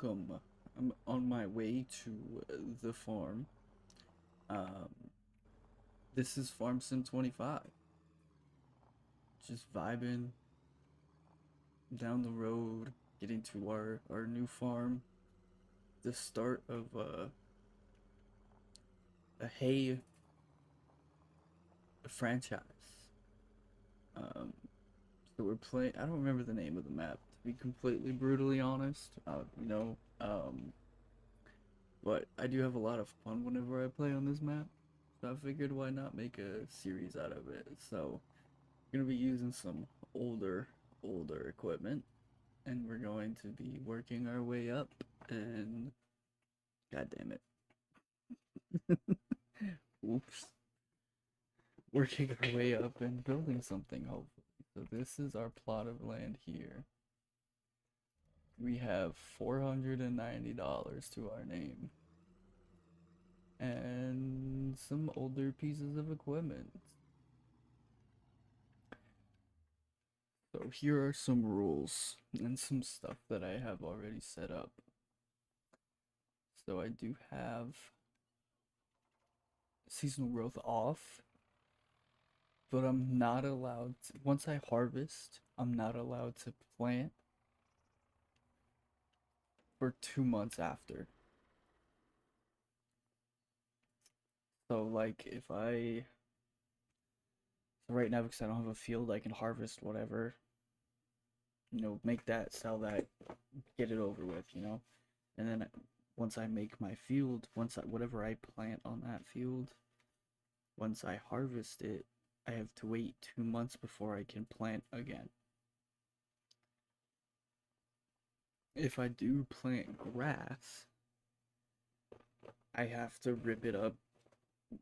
welcome. I'm on my way to the farm. Um, this is Farm Sim 25. Just vibing down the road, getting to our new farm. The start of a hay franchise. Um, so we're playing. I don't remember the name of the map, to be completely brutally honest. But I do have a lot of fun whenever I play on this map. So I figured why not make a series out of it. So we're gonna be using some older equipment, and we're going to be working our way up. And god damn it, oops, working our way up and building something. Hopefully, so this is our plot of land here. We have $490 to our name and some older pieces of equipment. So here are some rules and some stuff that I have already set up. So I do have seasonal growth off, but I'm not allowed to, once I harvest, I'm not allowed to plant for 2 months after. So like if I, so right now because I don't have a field, I can harvest whatever, make that, sell that, get it over with, and then once I make my field, whatever I plant on that field, once I harvest it, I have to wait 2 months before I can plant again. If I do plant grass, I have to rip it up,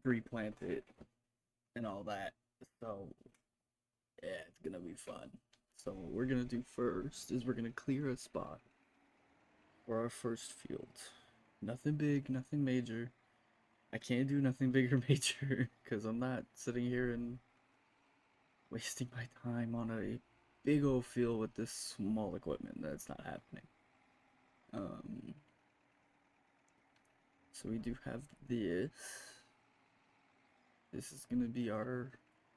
replant it, and all that. So, yeah, it's gonna be fun. So, what we're gonna do first is we're gonna clear a spot for our first field. Nothing big, nothing major. I can't do nothing big or major because I'm not sitting here and wasting my time on a big old field with this small equipment. That's not happening. Um, so we do have this. This is gonna be our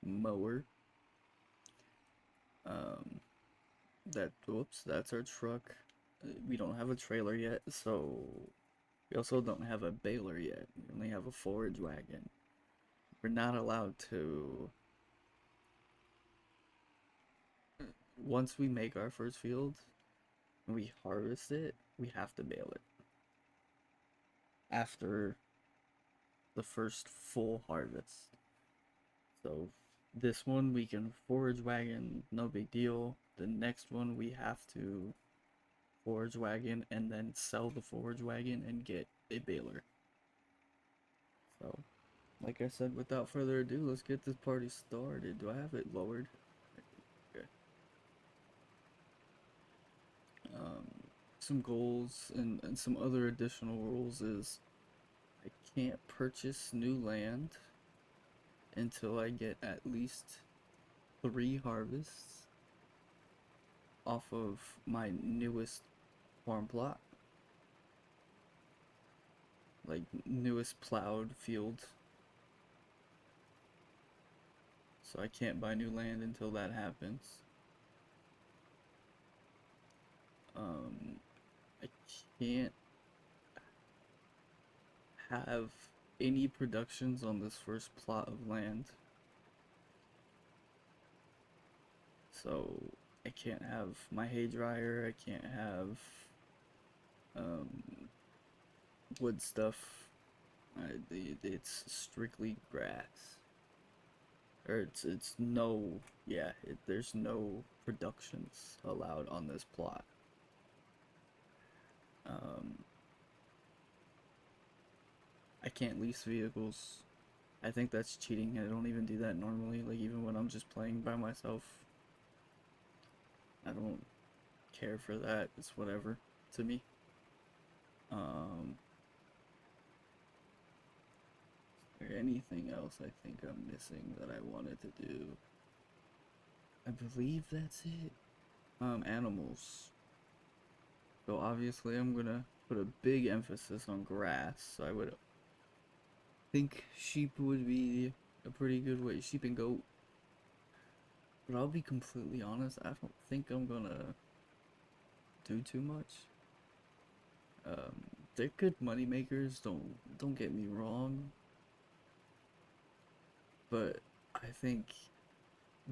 mower. Um, that's our truck. We don't have a trailer yet, so we also don't have a baler yet. We only have a forage wagon. We're not allowed to. Once we make our first field and we harvest it, we have to bale it after the first full harvest. So this one we can forage wagon, no big deal. The next one we have to forage wagon and then sell the forage wagon and get a baler. So, like I said, without further ado, let's get this party started. Do I have it lowered? Okay. Um, some goals and some other additional rules is I can't purchase new land until I get at least 3 harvests off of my newest farm plot. Like, newest plowed field. So I can't buy new land until that happens. I can't have any productions on this first plot of land. So I can't have my hay dryer, I can't have um, wood stuff. It's strictly grass. Or it's no, yeah, there's no productions allowed on this plot. Um, I can't lease vehicles. I think that's cheating. I don't even do that normally. Like, even when I'm just playing by myself, I don't care for that. It's whatever to me. Um, is there anything else I think I'm missing that I wanted to do? I believe that's it. Animals. So obviously I'm gonna put a big emphasis on grass. So I would think sheep would be a pretty good way. Sheep and goat. But I'll be completely honest, I don't think I'm gonna do too much. Um, they're good money makers. Don't get me wrong, but I think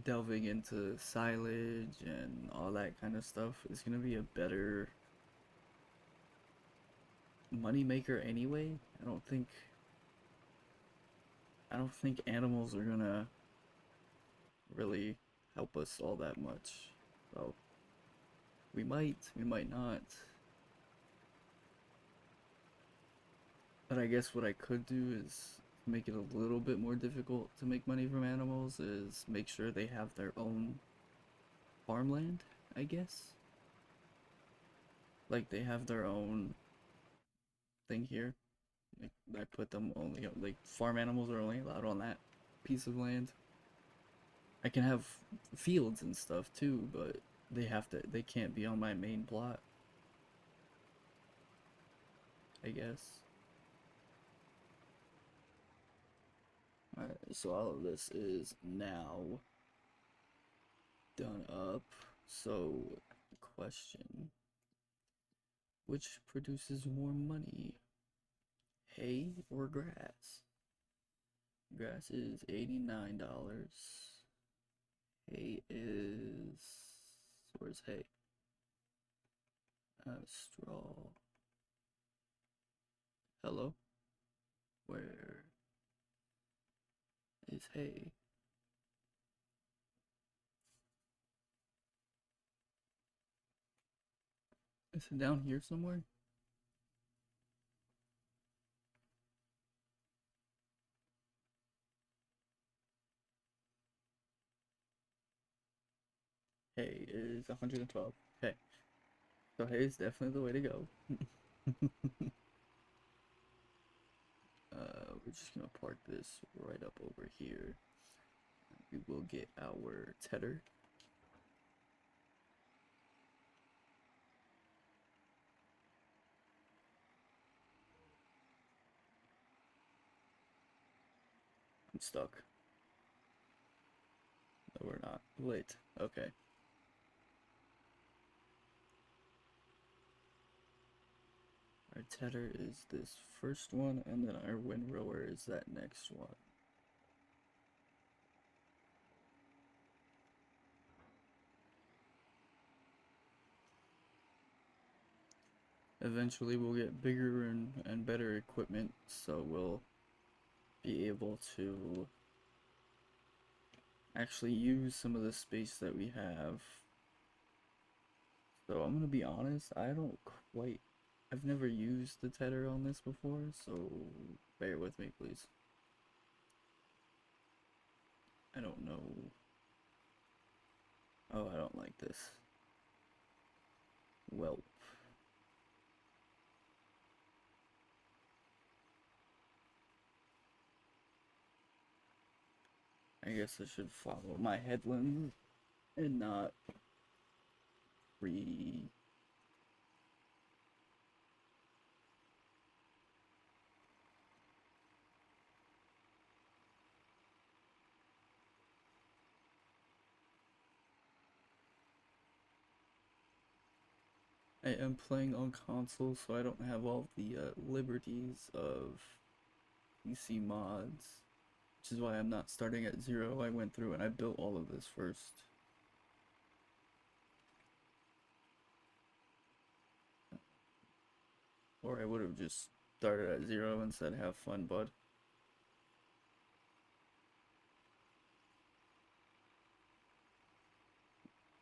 delving into silage and all that kind of stuff is gonna be a better money maker anyway. I don't think animals are gonna really help us all that much. So we might not. But I guess what I could do is make it a little bit more difficult to make money from animals is make sure they have their own farmland, I guess. Like they have their own thing here. Like I put them only like farm animals are only allowed on that piece of land. I can have fields and stuff too, but they can't be on my main plot, I guess. Alright, so all of this is now done up. So question, which produces more money? Hay or grass? Grass is $89. Hay is where's hay? Straw. Hello? Where is hay? Is it down here somewhere? Hay is 112. Okay. So hay is definitely the way to go. We're just gonna park this right up over here. We will get our tedder. I'm stuck. No, we're not. Lit. Okay. Our tedder is this first one, and then our windrower is that next one. Eventually we'll get bigger and better equipment, so we'll be able to actually use some of the space that we have. So I'm gonna be honest, I don't quite I've never used the tedder on this before, so bear with me please. I don't know. Oh, I don't like this. Well, I guess I should follow my headland and not re I am playing on console, so I don't have all the liberties of PC mods, which is why I'm not starting at 0. I went through and I built all of this first. Or I would have just started at 0 and said have fun, bud.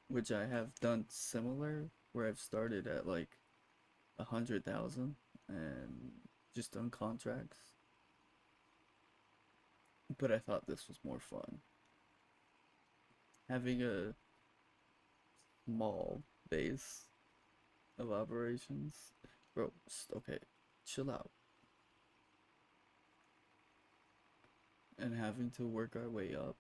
Which I have done similar, where I've started at like 100,000 and just done contracts. But I thought this was more fun. Having a small base of operations. Bro, okay, chill out. And having to work our way up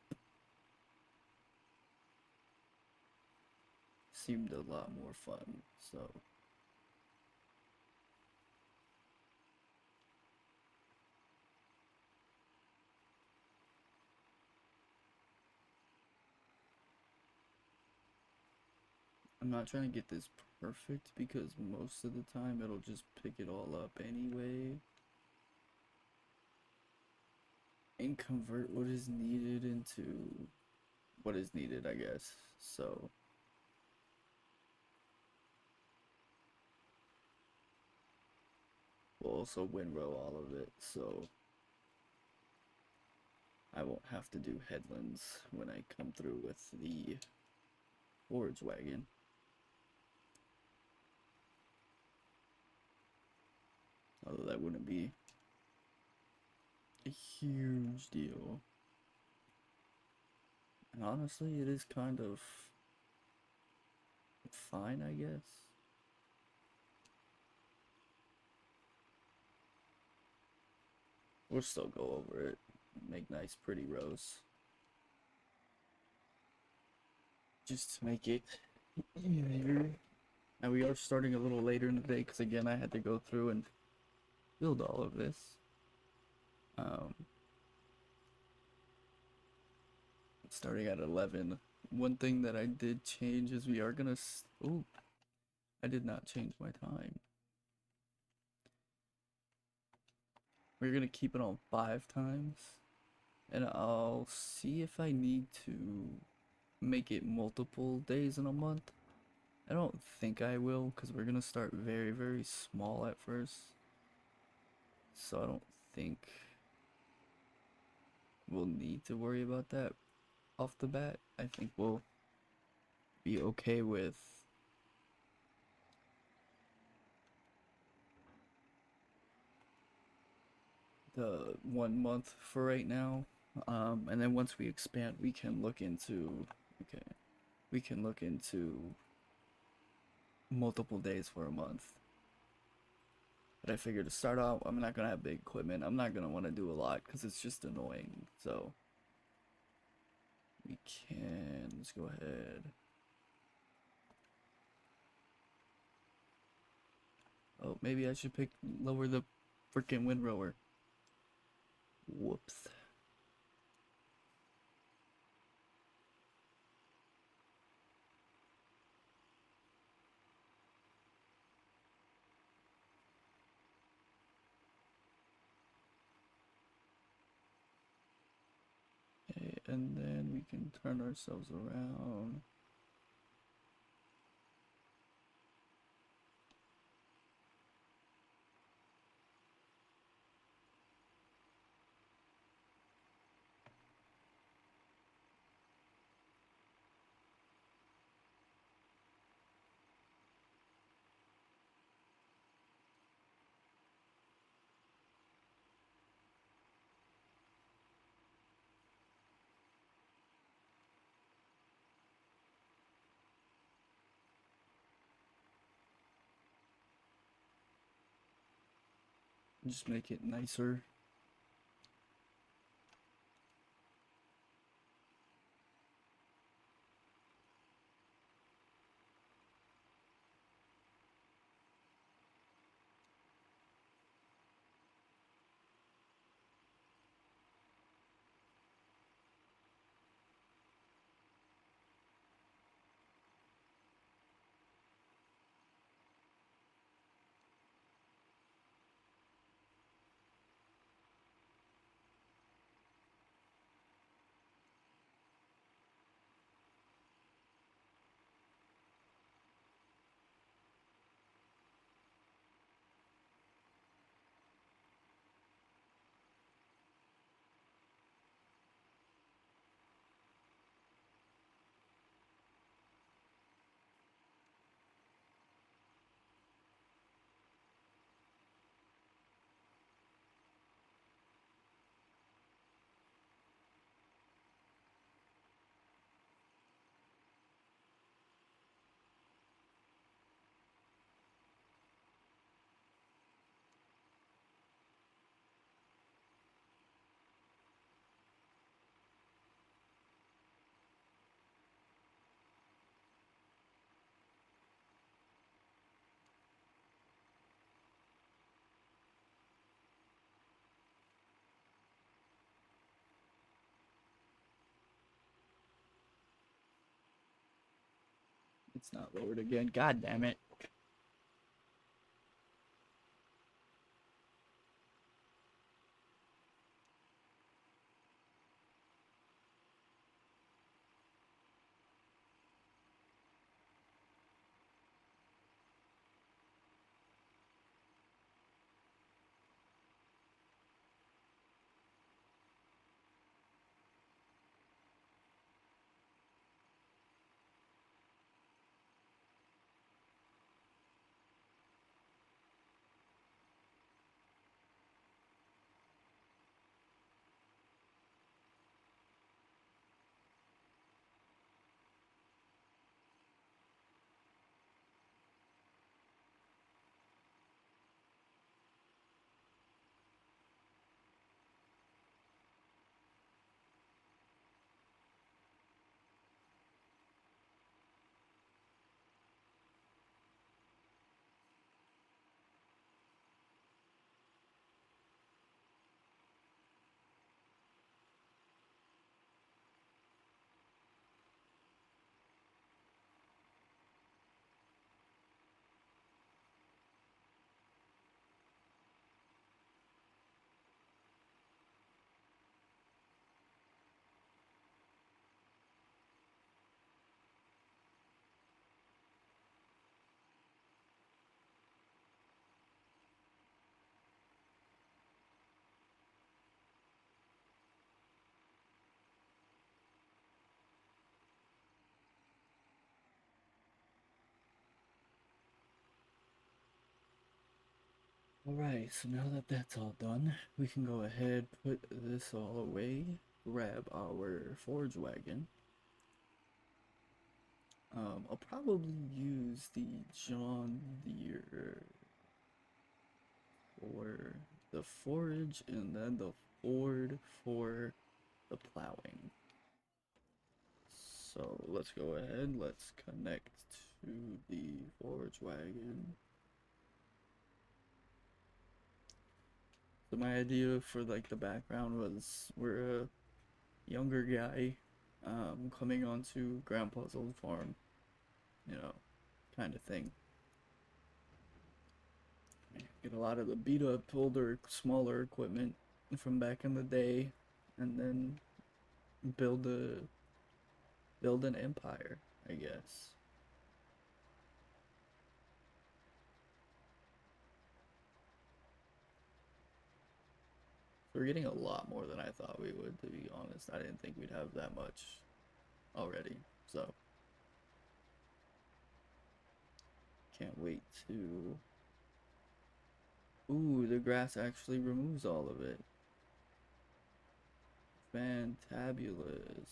seemed a lot more fun, so I'm not trying to get this perfect because most of the time it'll just pick it all up anyway and convert what is needed into what is needed, I guess. So we'll also windrow all of it, so I won't have to do headlands when I come through with the forage wagon. Although that wouldn't be a huge deal. And honestly, it is kind of fine, I guess. We'll still go over it, make nice pretty rows. Just to make it easier. And we are starting a little later in the day because again I had to go through and build all of this. Starting at 11. One thing that I did change is we are gonna. Oh, I did not change my time. We're gonna keep it on 5 times, and I'll see if I need to make it multiple days in a month. I don't think I will because we're gonna start very, very small at first. So I don't think we'll need to worry about that off the bat. I think we'll be okay with the 1 month for right now. And then once we expand, we can look into, okay, we can look into multiple days for a month. But I figured to start out, I'm not gonna have big equipment. I'm not gonna want to do a lot because it's just annoying. So we can, let's go ahead. Oh, maybe I should lower the freaking windrower. Whoops. Okay, and then we can turn ourselves around. Just make it nicer. It's not lowered again. God damn it. Alright, so now that that's all done, we can go ahead, put this all away, grab our forge wagon. I'll probably use the John Deere for the forage and then the Ford for the plowing. So let's go ahead, let's connect to the forage wagon. So my idea for like the background was we're a younger guy coming onto Grandpa's old farm, you know, kind of thing. Get a lot of the beat up, older, smaller equipment from back in the day, and then build a build an empire, I guess. So we're getting a lot more than I thought we would, to be honest. I didn't think we'd have that much already, so can't wait to. Ooh, the grass actually removes all of it. Fantabulous.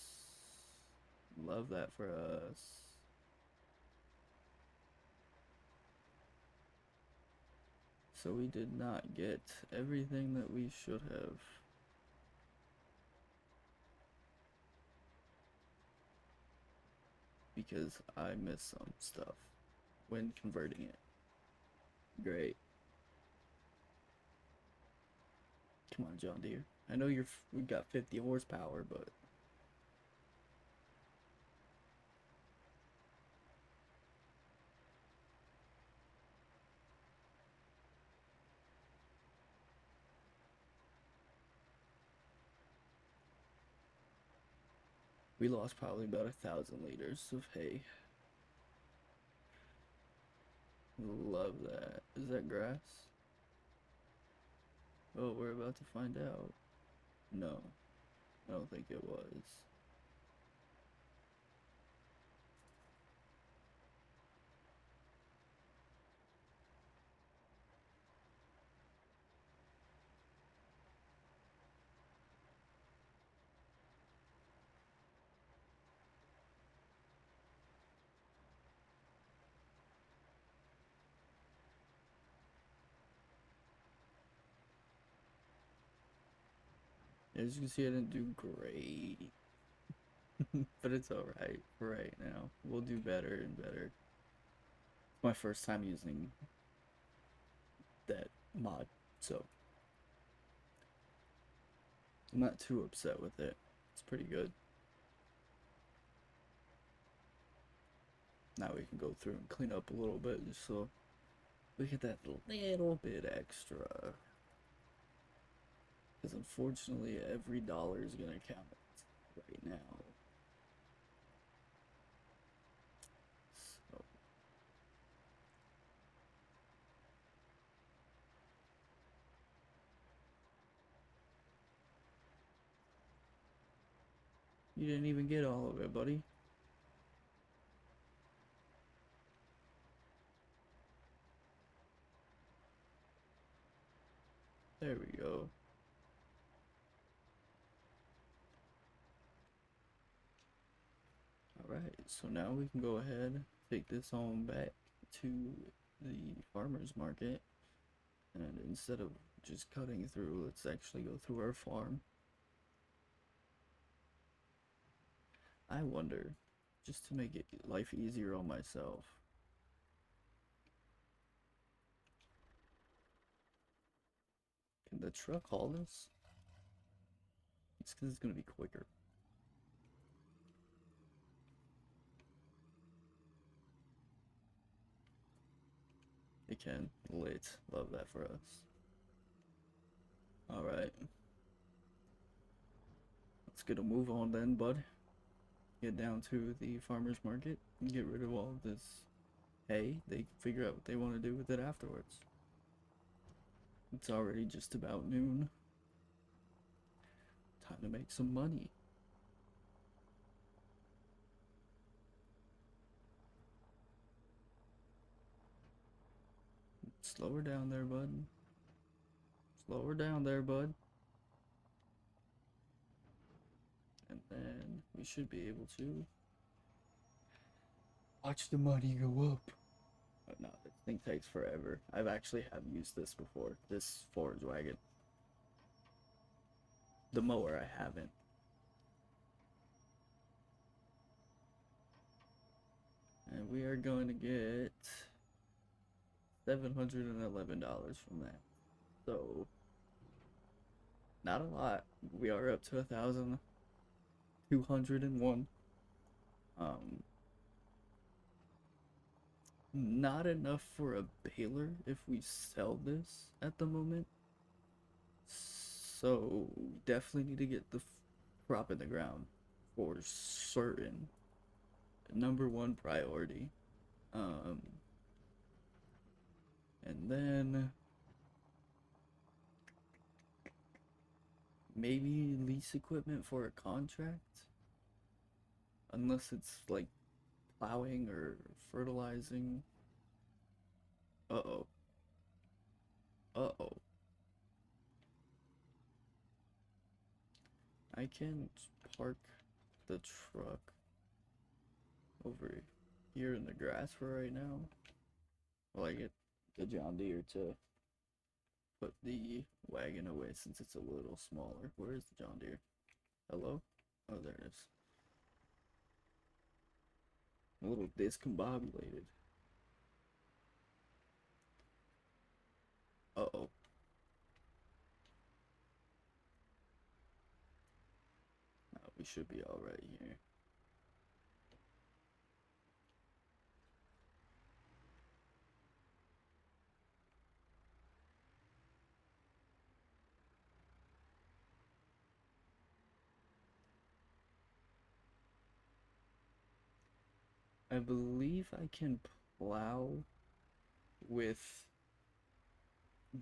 Love that for us. So we did not get everything that we should have. Because I missed some stuff when converting it. Great. Come on, John Deere. I know we got 50 horsepower, but we lost probably about 1,000 liters of hay. Love that. Is that grass? Oh, we're about to find out. No, I don't think it was. As you can see, I didn't do great. But it's alright for right now. We'll do better and better. It's my first time using that mod, so I'm not too upset with it. It's pretty good. Now we can go through and clean up a little bit just so we get that little bit extra. Because unfortunately, every dollar is gonna count right now. So you didn't even get all of it, buddy. There we go. Alright, so now we can go ahead, take this on back to the farmer's market, and instead of just cutting through, let's actually go through our farm. I wonder, just to make it life easier on myself, can the truck haul this? It's because it's gonna be quicker. It can. Lit. Love that for us. Alright. Let's get a move on then, bud. Get down to the farmer's market and get rid of all of this hay. They can figure out what they want to do with it afterwards. It's already just about noon. Time to make some money. Slow her down there, bud. Slow her down there, bud. And then we should be able to watch the money go up. But no, this thing takes forever. I've actually have used this before. This forage wagon. The mower I haven't. And we are going to get $711 from that. So not a lot. We are up to 1,201. Um, not enough for a baler if we sell this at the moment. So definitely need to get the crop in the ground for certain. Number one priority. Um, and then maybe lease equipment for a contract, unless it's like plowing or fertilizing. Uh-oh. Uh-oh. I can park the truck over here in the grass for right now. Well, I get the John Deere to put the wagon away since it's a little smaller. Where is the John Deere? Hello? Oh, there it is. A little discombobulated. Uh-oh. We should be alright here. I believe I can plow with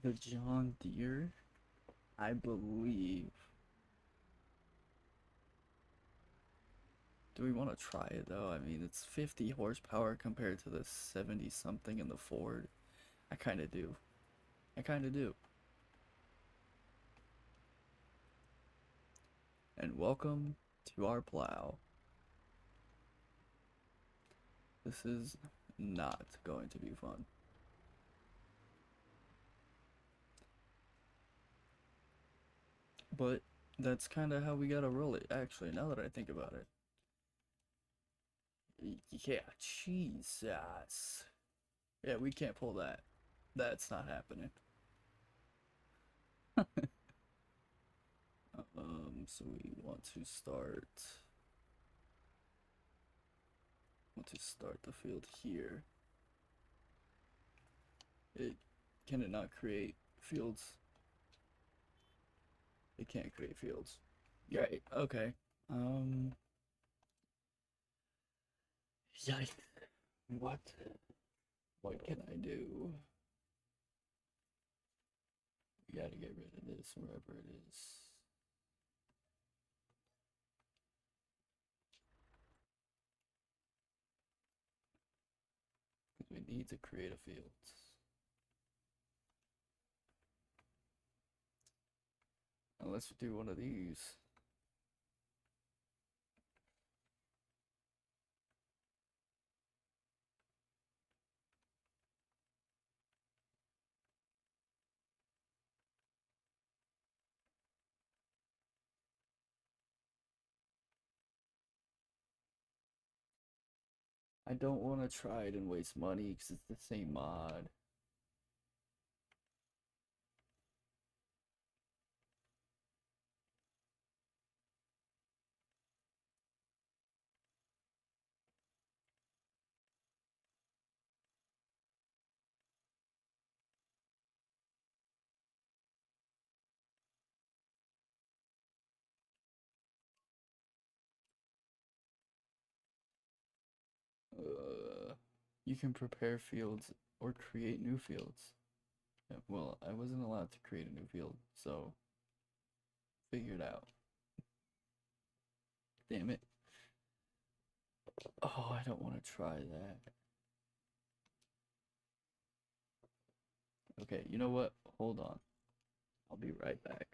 the John Deere. I believe. Do we want to try it though? I mean, it's 50 horsepower compared to the 70 something in the Ford. I kind of do. I kind of do. And welcome to our plow. This is not going to be fun. But that's kind of how we gotta roll it, actually, now that I think about it. Yeah, Jesus. Yeah, we can't pull that. That's not happening. So we want to start want to start the field here. Can it not create fields? It can't create fields. Right, okay. Yikes. What? What can I do? We gotta get rid of this wherever it is. Because we need to create a field. Now let's do one of these. I don't want to try it and waste money because it's the same mod. You can prepare fields or create new fields. Yeah, well, I wasn't allowed to create a new field, so figure it out. Damn it. Oh, I don't want to try that. Okay, you know what? Hold on. I'll be right back.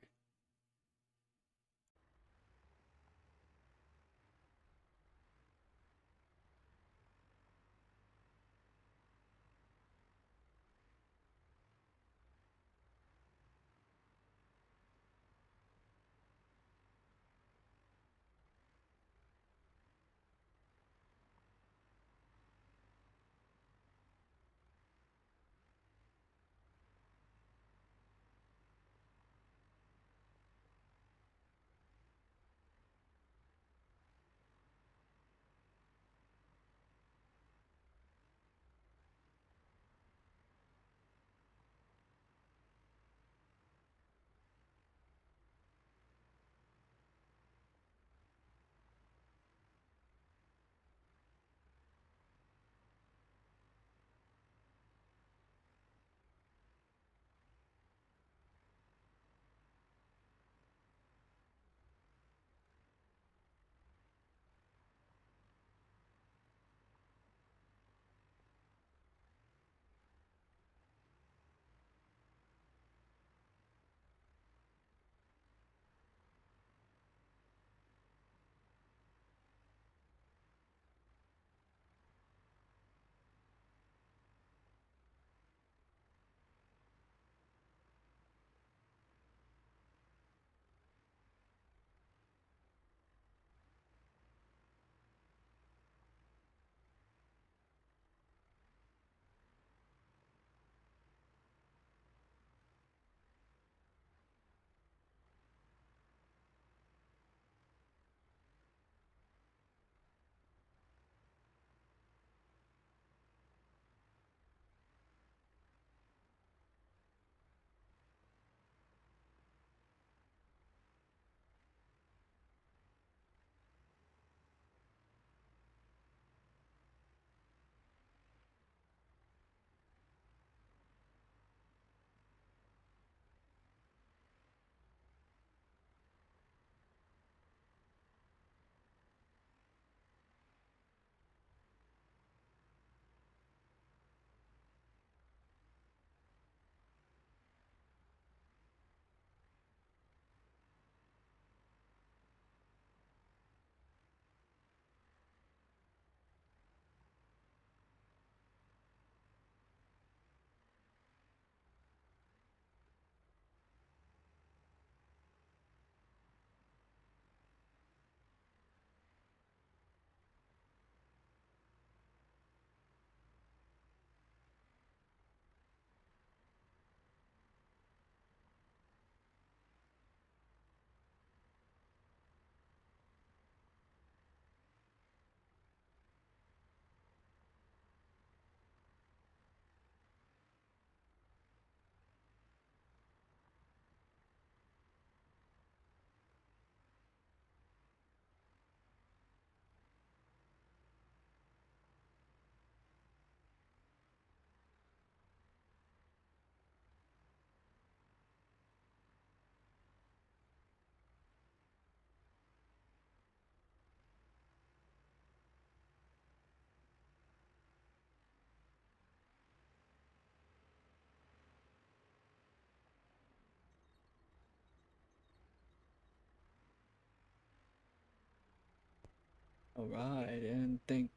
Alright, and thank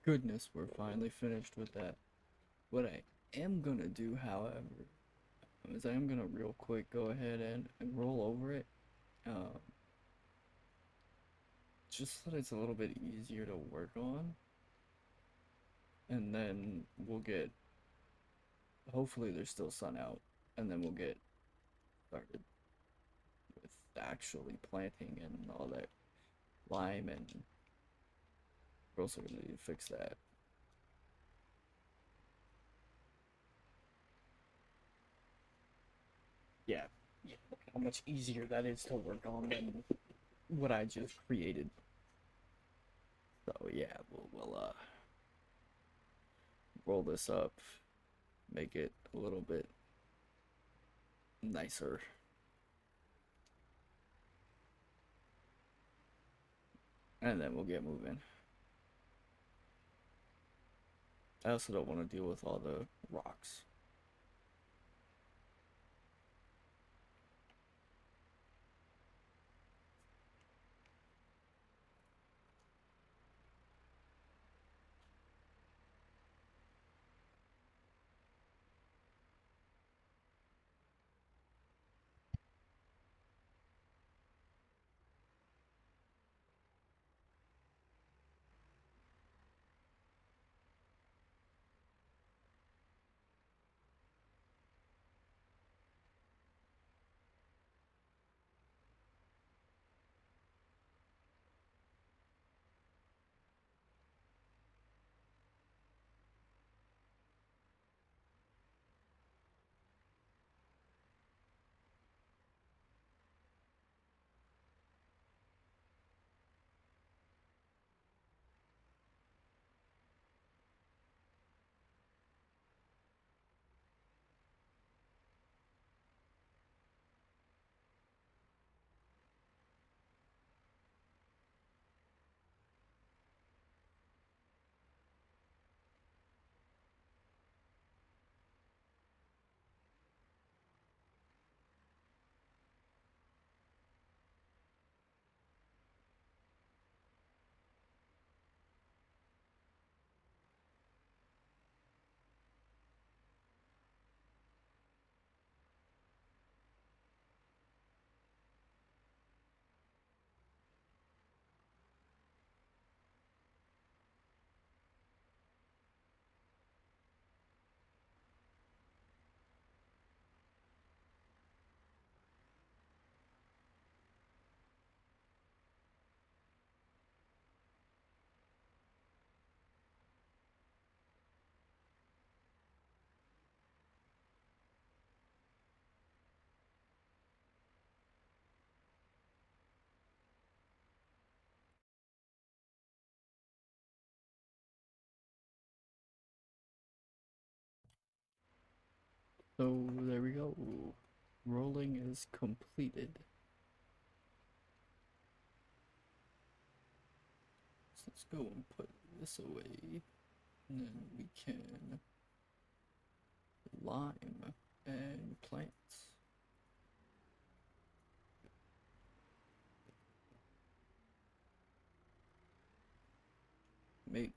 goodness we're finally finished with that. What I am gonna do, however, is I am gonna real quick go ahead and roll over it. Um, just so that it's a little bit easier to work on. And then we'll get, hopefully there's still sun out. And then we'll get started with actually planting and all that lime, and we're also gonna need to fix that. Yeah, yeah, look how much easier that is to work on than what I just created. So yeah, we'll roll this up, make it a little bit nicer, and then we'll get moving. I also don't want to deal with all the rocks. So there we go. Rolling is completed. So let's go and put this away. And then we can lime and plants. Maybe.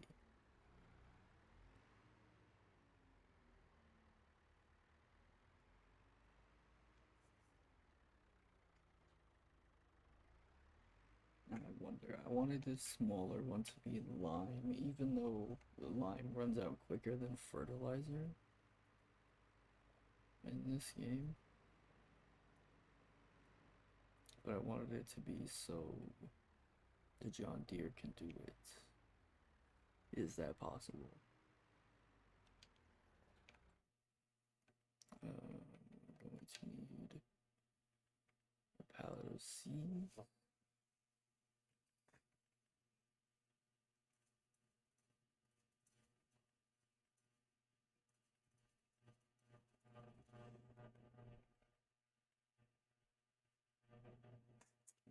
I wonder. I wanted this smaller one to be lime, even though the lime runs out quicker than fertilizer in this game. But I wanted it to be so the John Deere can do it. Is that possible? I'm going to need a pallet of seeds.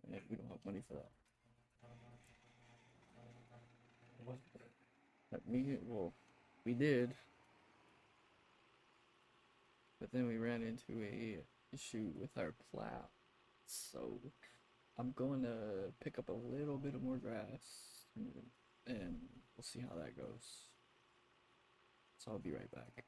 Yeah, we don't have money for that. What? That me? Well, we did, but then we ran into a issue with our plow. So I'm going to pick up a little bit of more grass, and we'll see how that goes. So I'll be right back.